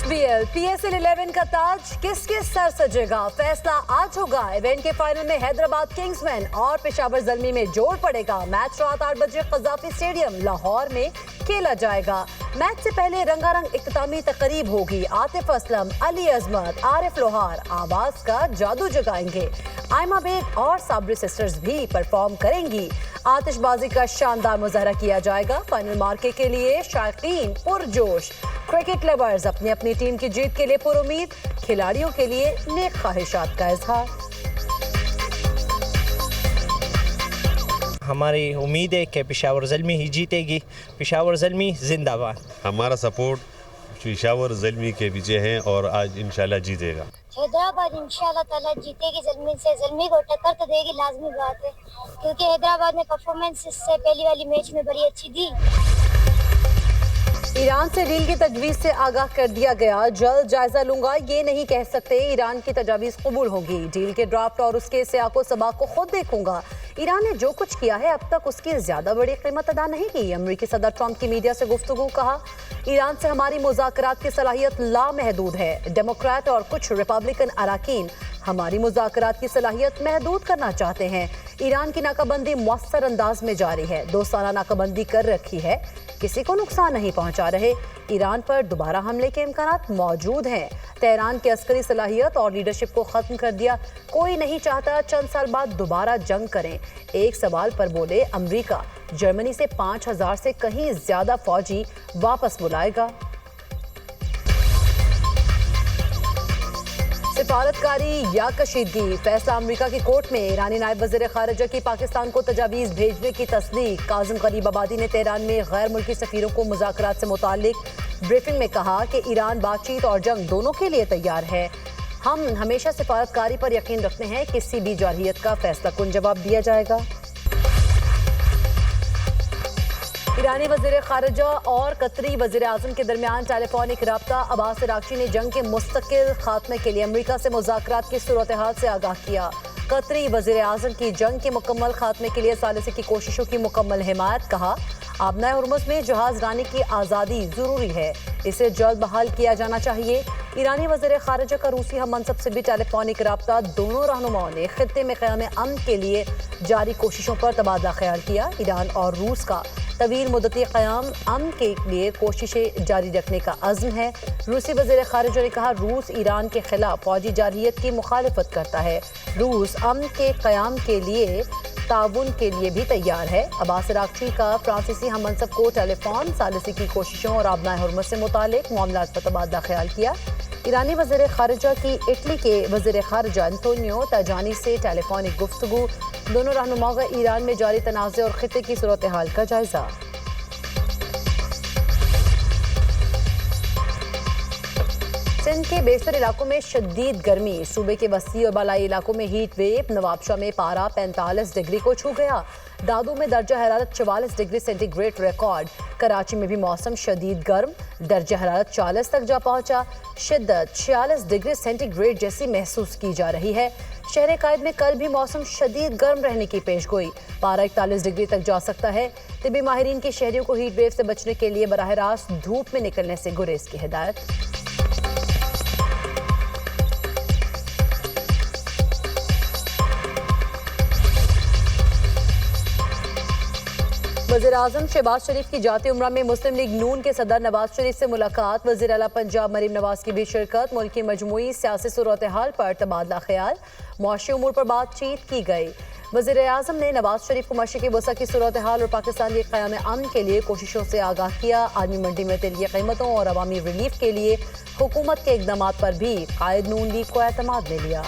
HBL PSL 11 का ताज किसके sir सजेगा? फैसला आज होगा। इवेंट के फाइनल में हैदराबाद किंग्समैन और पेशावर ज़ल्मी में जोड़ पड़ेगा। मैच रात 8 बजे कज़ाफी स्टेडियम लाहौर में खेला जाएगा। मैच से पहले रंगारंग इख्तितामी तकरीब होगी। आतिफ असलम, अली अजमत, आरिफ लोहार आवाज का जादू जगाएंगे। आयमा बेग और साबरी सिस्टर्स भी परफॉर्म करेंगी। आतिशबाजी का शानदार मुजाहरा किया जाएगा। फाइनल मार्के के लिए शायकीन पुरजोश। क्रिकेट लवर्स अपनी अपनी टीम की जीत के लिए पुरुमीद। खिलाड़ियों के लिए नेक ख्वाहिशात का इजहार। हमारी उम्मीद है कि पेशावर ज़ल्मी ही जीतेगी। पेशावर ज़ल्मी जिंदाबाद। हमारा सपोर्ट पेशावर ज़ल्मी के पीछे है और आज इंशाल्लाह जीतेगा। हैदराबाद इंशाल्लाह ताला जीतेगी। ज़ल्मी से ज़ल्मी को टक्कर तो देगी, लाजमी बात है, क्योंकि हैदराबाद ने परफॉर्मेंस इससे पहली वाली मैच में बड़ी अच्छी दी। ईरान से डील की तजवीज़ से आगाह कर दिया गया। जल्द जायजा लूंगा ये नहीं कह सकते। ईरान की तजावीज़ कबूल होगी। डील के ड्राफ्ट और उसके सियाको सबाक को खुद देखूंगा। ईरान ने जो कुछ किया है अब तक उसकी ज्यादा बड़ी कीमत अदा नहीं की। अमेरिकी सदर ट्रंप की मीडिया से गुफ्तगू। कहा, ईरान से हमारी मुज़ाकरात की सलाहियत लामहदूद है। डेमोक्रेट और कुछ रिपब्लिकन अराकीन हमारी मुज़ाकरात की सलाहियत महदूद करना चाहते हैं। ईरान की नाकाबंदी मौसर अंदाज में जारी है। 2 साला नाकाबंदी कर रखी है, किसी को नुकसान नहीं पहुंचा रहे। ईरान पर दोबारा हमले के इम्कानात मौजूद हैं। तेहरान की अस्करी सलाहियत और लीडरशिप को ख़त्म कर दिया। कोई नहीं चाहता चंद साल बाद दोबारा जंग करें। एक सवाल पर बोले, अमरीका जर्मनी से 5000 से कहीं ज्यादा फौजी वापस बुलाएगा। सिफारतकारी या कशीदगी, फैसला अमेरिका की कोर्ट में। ईरानी नायब वज़ीर ख़ारिजा की पाकिस्तान को तजावीज़ भेजने की तस्दीक। काज़िम गरीबाबादी ने तेहरान में गैर मुल्की सफ़ीरों को मुज़ाकरात से मुताल्लिक ब्रीफिंग में कहा कि ईरान बातचीत और जंग दोनों के लिए तैयार है। हम हमेशा सिफारतकारी पर यकीन रखते हैं। किसी भी जारहियत का फैसला कुन जवाब दिया जाएगा। ईरानी वज़ीर ख़ारिजा और कतरी वज़ीर आज़म के दरमियान टेलीफोनिक राब्ता। अब्बास अराग़ची ने जंग के मुस्तकिल खात्मे के लिए अमरीका से मुज़ाकरात की सूरत हाल से आगाह किया। कतरी वज़ीर आज़म की जंग के मुकम्मल खात्मे के लिए सालिसी की कोशिशों की मुकम्मल हिमायत। कहा, आबनाए हुर्मुज़ में जहाज़ रानी की आज़ादी ज़रूरी है, इसे जल्द बहाल किया जाना चाहिए। ईरानी वज़ीर ख़ारिजा का रूसी हम मनसब से भी टेलीफोनिक राब्ता। दोनों रहनुमाओं ने खित्ते में क़याम अमन के लिए जारी कोशिशों पर तबादला ख्याल किया। ईरान और रूस का तवील मुद्दती क़याम अमन के लिए कोशिशें जारी रखने का अज़्म है। रूसी वज़ीर ख़ारिजा ने कहा, रूस ईरान के खिलाफ फ़ौजी जारहियत की मुखालिफत करता है। रूस अमन के क़याम के लिए ताउन के लिए भी तैयार है। अब्बास अराग़ची का फ्रांसीसी हम मनसब को टेलीफोन सालिसी की कोशिशों और आबनाए हुर्मुज़ से मुतालिक मामलात पर तबादला ख्याल किया। ईरानी वज़ीर ख़ारिजा की इटली के वज़ीर ख़ारिजा एंटोनियो ताजानी से टेलीफोनिक गुफ्तगू। दोनों रहनुमाओं का ईरान में जारी तनाज़े और खित्ते की सूरत हाल का जायजा। सिंध के बेशतर इलाकों में शदीद गर्मी। सूबे के वस्ती और बालाई इलाकों में हीट वेव। नवाबशाह में पारा 45 डिग्री को छू गया। दादू में दर्जा हरारत 44 डिग्री सेंटीग्रेड रिकॉर्ड। कराची में भी मौसम शदीद गर्म, दर्जा हरारत 40 तक जा पहुंचा। शिद्दत 46 डिग्री सेंटीग्रेड जैसी महसूस की जा रही है। शहर कायद में कल भी मौसम शदीद गर्म रहने की पेशगोई। पारा 41 डिग्री तक जा सकता है। तिबी माहिरीन की शहरियों को हीट वेव से बचने के लिए बराह रास्त धूप में निकलने से गुरेज की हिदायत। वज़ीर आज़म शहबाज शरीफ की जाती उम्रा में मुस्लिम लीग नून के सदर नवाज शरीफ से मुलाकात। वज़ीर आला पंजाब मरीम नवाज की भी शिरकत। मुल्क की मजमूई सियासी सूरत हाल पर तबादला ख्याल। मुआशी उमूर पर बातचीत की गई। वज़ीर आज़म ने नवाज शरीफ को मशरिक़ी वसा की सूरत हाल और पाकिस्तान के क़याम अमन के लिए कोशिशों से आगाह किया। आलमी मंडी में तेल की कीमतों और अवामी रिलीफ के लिए हुकूमत के इक़दामात पर भी कायद नून लीग को एतमाद में लिया।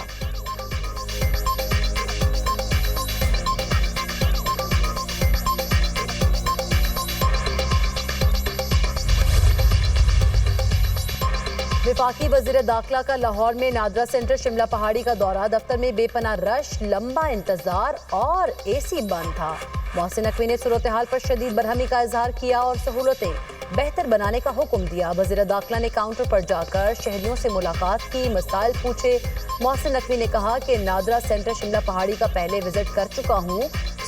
वफाकी वज़ीर दाखिला का लाहौर में नादरा सेंटर शिमला पहाड़ी का दौरा। दफ्तर में बेपनाह रश, लंबा इंतजार और एसी बंद था। मोहसिन नकवी ने सूरत हाल पर शदीद बरहमी का इजहार किया और सहूलतें बेहतर बनाने का हुक्म दिया। वज़ीर दाखिला ने काउंटर पर जाकर शहरियों से मुलाकात की, मसाइल पूछे। मोहसिन नकवी ने कहा कि नादरा सेंटर शिमला पहाड़ी का पहले विजिट कर चुका हूँ,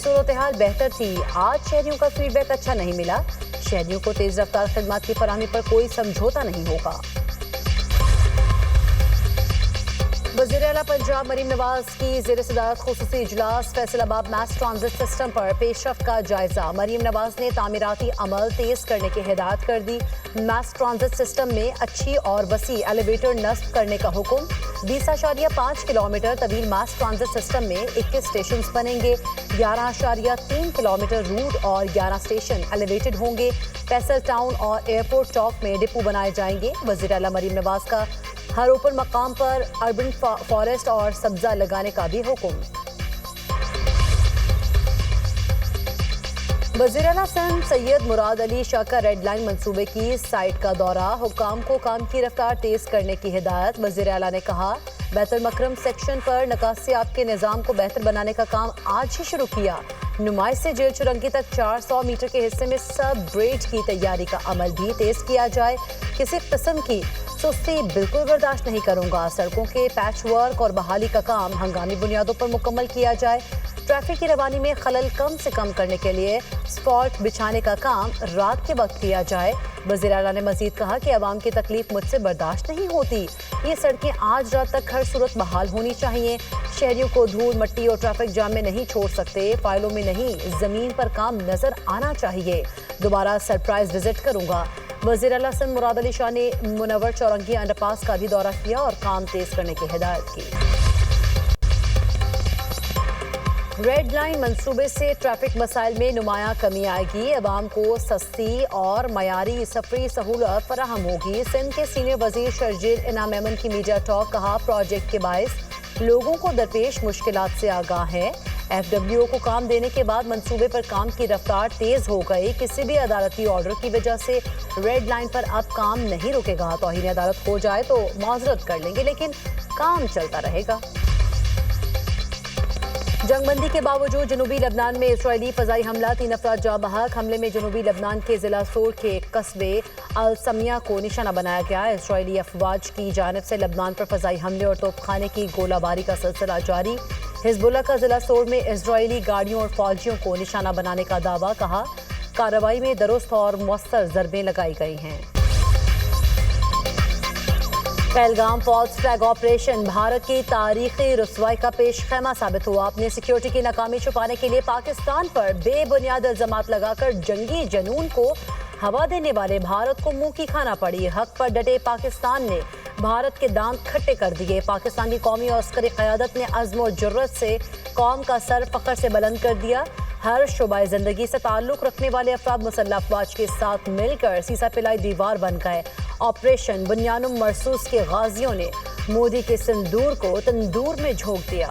सूरत हाल बेहतर थी। आज शहरियों का फीडबैक अच्छा नहीं मिला। शहरियों को तेज रफ्तार खदमात की फराहमी पर कोई समझौता नहीं होगा। وزیر اعلیٰ پنجاب مریم نواز کی زیر صدارت خصوصی اجلاس فیصل آباد میس ٹرانزٹ سسٹم پر پیش رفت کا جائزہ. مریم نواز نے تعمیراتی عمل تیز کرنے کی ہدایت کر دی. میس ٹرانزٹ سسٹم میں اچھی اور وسیع ایلیویٹر نصب کرنے کا حکم. 20.5 کلومیٹر طویل میس ٹرانزٹ سسٹم میں 21 اسٹیشنز بنیں گے. 11.3 کلومیٹر روٹ اور 11 اسٹیشن ایلیویٹڈ ہوں گے. فیصل ٹاؤن اور ایئرپورٹ چوک میں ڈپو بنائے جائیں گے. وزیر اعلیٰ مریم نواز کا ہر اوپن مقام پر اربن فارسٹ اور سبزہ لگانے کا بھی حکم. وزیر اعلیٰ سندھ سید مراد علی شاہ کا ریڈ لائن منصوبے کی سائٹ کا دورہ. حکام کو کام کی رفتار تیز کرنے کی ہدایت. وزیر اعلیٰ نے کہا بیت المکرم سیکشن پر نکاسیات کے نظام کو بہتر بنانے کا کام آج ہی شروع کیا. نمائش سے جیل چرنگی تک 400 میٹر کے حصے میں سب بریج کی تیاری کا عمل بھی تیز کیا جائے. کسی قسم کی سستی بالکل برداشت نہیں کروں گا. سڑکوں کے پیچ ورک اور بحالی کا کام ہنگامی بنیادوں پر مکمل کیا جائے. ٹریفک کی روانی میں خلل کم سے کم کرنے کے لیے اسپاٹ بچھانے کا کام رات کے وقت کیا جائے. وزیر اعلیٰ نے مزید کہا کہ عوام کی تکلیف مجھ سے برداشت نہیں ہوتی. یہ سڑکیں آج رات تک ہر صورت بحال ہونی چاہیے. شہریوں کو دھول مٹی اور ٹریفک جام میں نہیں چھوڑ سکتے. فائلوں میں نہیں زمین پر کام نظر آنا چاہیے. دوبارہ سرپرائز وزٹ کروں گا. وزیر اعلیٰ سندھ مراد علی شاہ نے منور چورنگی انڈر پاس کا بھی دورہ کیا اور کام تیز کرنے کی ہدایت کی. ریڈ لائن منصوبے سے ٹریفک مسائل میں نمایاں کمی آئے گی. عوام کو سستی اور معیاری سفری سہولت فراہم ہوگی. سندھ کے سینئر وزیر شرجیل انعام ایمن کی میڈیا ٹاک. کہا پروجیکٹ کے باعث لوگوں کو درپیش مشکلات سے آگاہ ہیں. ایف ڈبلیو کو کام دینے کے بعد منصوبے پر کام کی رفتار تیز ہو گئی. کسی بھی عدالتی آرڈر کی وجہ سے ریڈ لائن پر اب کام نہیں رکے گا. توہین عدالت ہو جائے تو معذرت کر لیں گے لیکن کام چلتا رہے گا. جنگ بندی کے باوجود جنوبی لبنان میں اسرائیلی فضائی حملہ. 3 افراد جاں بحق. حملے میں جنوبی لبنان کے ضلع سور کے قصبے السمیہ کو نشانہ بنایا گیا. اسرائیلی افواج کی جانب سے لبنان پر فضائی حملے اور توپ خانے کی گولہ باری کا سلسلہ جاری. حزب اللہ کا ضلع سور میں اسرائیلی گاڑیوں اور فوجیوں کو نشانہ بنانے کا دعویٰ. کہا کارروائی میں درست اور مؤثر ضربیں لگائی گئی ہیں. Pahalgam false flag operation Bharat کی تاریخی رسوائی کا پیش خیمہ ثابت ہوا. اپنے سیکیورٹی کی ناکامی چھپانے کے لیے پاکستان پر بے بنیاد الزامات لگا کر جنگی جنون کو ہوا دینے والے بھارت کو منہ کی کھانا پڑی. حق پر ڈٹے پاکستان نے بھارت کے دانت کھٹے کر دیے. پاکستان کی قومی اور عسکری قیادت نے عزم و جرت سے قوم کا سر فخر سے بلند کر دیا. ہر شعبہ زندگی سے تعلق رکھنے والے افراد مسلح افواج کے ساتھ مل کر سیسا پلائی دیوار بن گئے. آپریشن بنیانم مرصوص کے غازیوں نے مودی کے سندور کو تندور میں جھونک دیا.